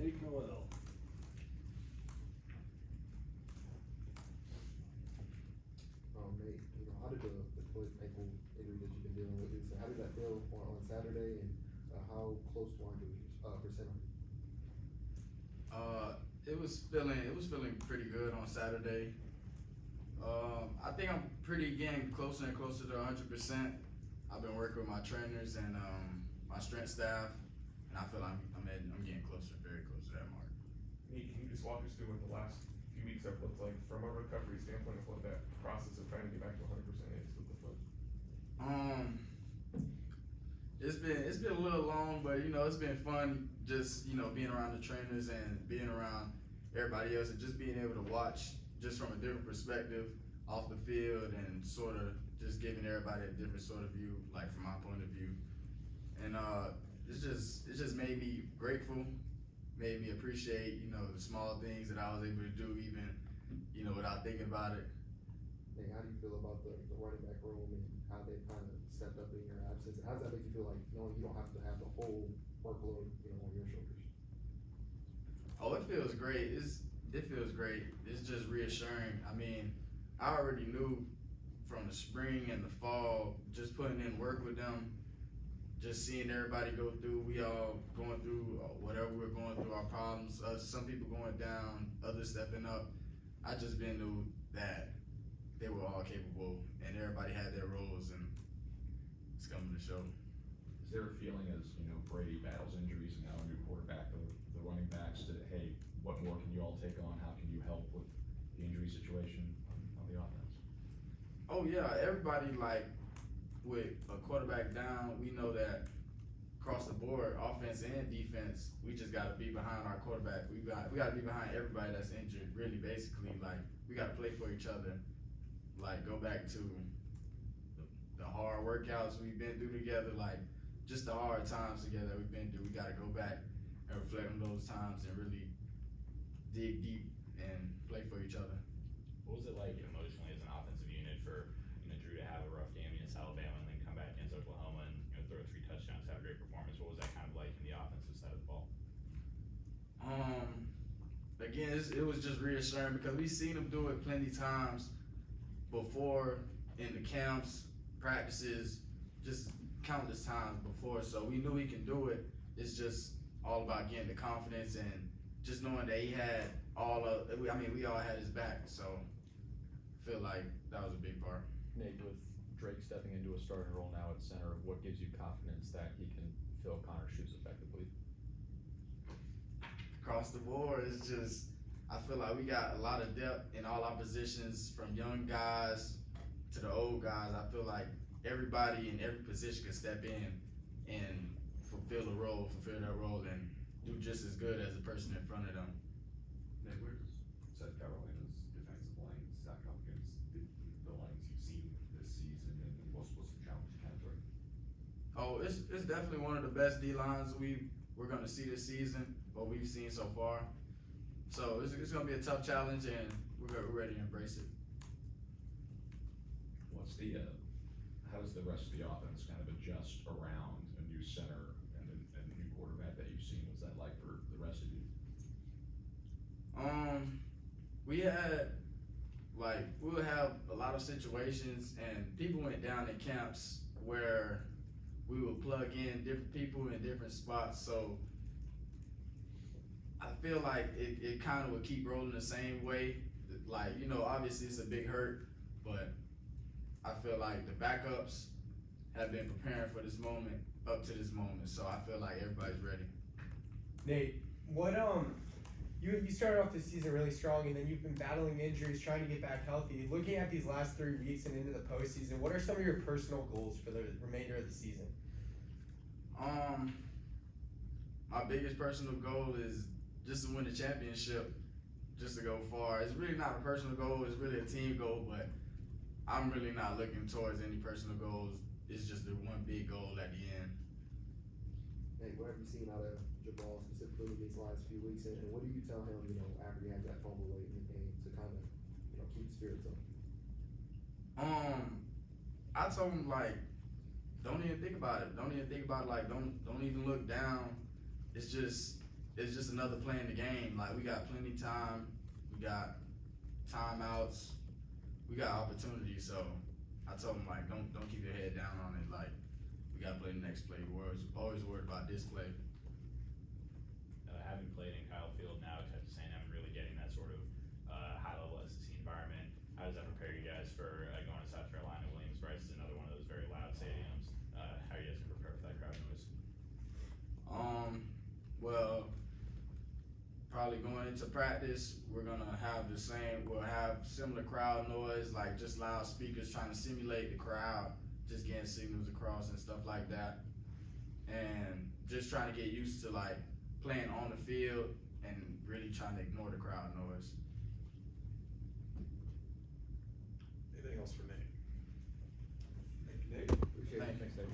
Nate Noel. Nate, how did the foot ankle injury that you've been dealing with, how did that feel on Saturday, and how close to 100% are you? It was feeling pretty good on Saturday. I think I'm pretty getting closer and closer to 100%. I've been working with my trainers and my strength staff, and I feel like I'm getting closer, very close to that mark. Nate, can you just walk us through what the last few weeks have looked like from a recovery standpoint of what that process of trying to get back to 100% is with the foot? It's been a little long, but it's been fun just being around the trainers and being around everybody else and just being able to watch just from a different perspective off the field and sort of just giving everybody a different sort of view, like from my point of view. And it's just made me grateful, made me appreciate the small things that I was able to do even without thinking about it. Nate, how do you feel about the running back room and how they kind of stepped up in your absence? And how does that make you feel, like knowing you don't have to have the whole workload on your shoulders? Oh, it feels great. It feels great. It's just reassuring. I mean, I already knew from the spring and the fall, just putting in work with them, just seeing everybody go through. We all going through whatever we're going through, our problems. Some people going down, others stepping up. I just been knew that they were all capable, and everybody had their roles, and it's coming to show. Is there a feeling as, Brady battles injuries and now a new quarterback, the running backs, that, hey, what more can you all take on? How can you help with the injury situation on the offense? Oh yeah, everybody, like with a quarterback down, we know that across the board, offense and defense, we just got to be behind our quarterback. We got to be behind everybody that's injured. Really, basically, like we got to play for each other. Like go back to the hard workouts we've been through together, like just the hard times together we've been through. We got to go back and reflect on those times and really dig deep and play for each other. What was it like emotionally as an offensive unit for Drew to have a rough game against Alabama and then come back against Oklahoma and throw 3 touchdowns, have a great performance? What was that kind of like in the offensive side of the ball? Again, it was just reassuring because we've seen him do it plenty times before in the camps, practices, just countless times before. So we knew he can do it. It's just all about getting the confidence and just knowing that he had we all had his back. So I feel like that was a big part. Nate, with Drake stepping into a starting role now at center, what gives you confidence that he can fill Connor's shoes effectively? Across the board, it's just, I feel like we got a lot of depth in all our positions, from young guys to the old guys. I feel like everybody in every position can step in and fulfill their role, and do just as good as the person in front of them. Nate, where does South Carolina's defensive line stack up against the lines you've seen this season, and what's the challenge you have there? Oh, it's definitely one of the best D lines we're going to see this season, what we've seen so far. So it's going to be a tough challenge, and we're ready to embrace it. How does the rest of the offense kind of adjust around a new center and a new quarterback that you've seen? What's that like for the rest of you? We would have a lot of situations, and people went down in camps where we would plug in different people in different spots. So I feel like it kind of would keep rolling the same way. Like, obviously it's a big hurt, but I feel like the backups have been preparing for this moment up to this moment. So I feel like everybody's ready. Nate, what you started off this season really strong, and then you've been battling injuries, trying to get back healthy. Looking at these last 3 weeks and into the postseason, what are some of your personal goals for the remainder of the season? My biggest personal goal is just to win the championship, just to go far. It's really not a personal goal, it's really a team goal, but I'm really not looking towards any personal goals. It's just the one big goal at the end. Hey, what have you seen out of Jabal specifically these last few weeks, and what do you tell him, after he had that fumble late in the game to kind of, keep spirits up? I told him, like, don't even think about it. Don't even think about it. Like, don't even look down. It's just it's just another play in the game. Like, we got plenty time, we got timeouts, we got opportunities. So I told him, like, don't keep your head down on it. Like, we gotta play the next play. We're always worried about this play. Having played in Kyle Field now at Texas A&M and really getting that sort of high level SEC environment, how does that prepare you guys for going to South Carolina? Williams-Brice is another one of those very loud stadiums. How are you guys gonna prepare for that crowd noise? Well, probably going into practice, we'll have similar crowd noise, like just loudspeakers trying to simulate the crowd, just getting signals across and stuff like that. And just trying to get used to like playing on the field and really trying to ignore the crowd noise. Anything else for Nate? Thank you, Nate. Appreciate it. Thank you. Thanks, Dave.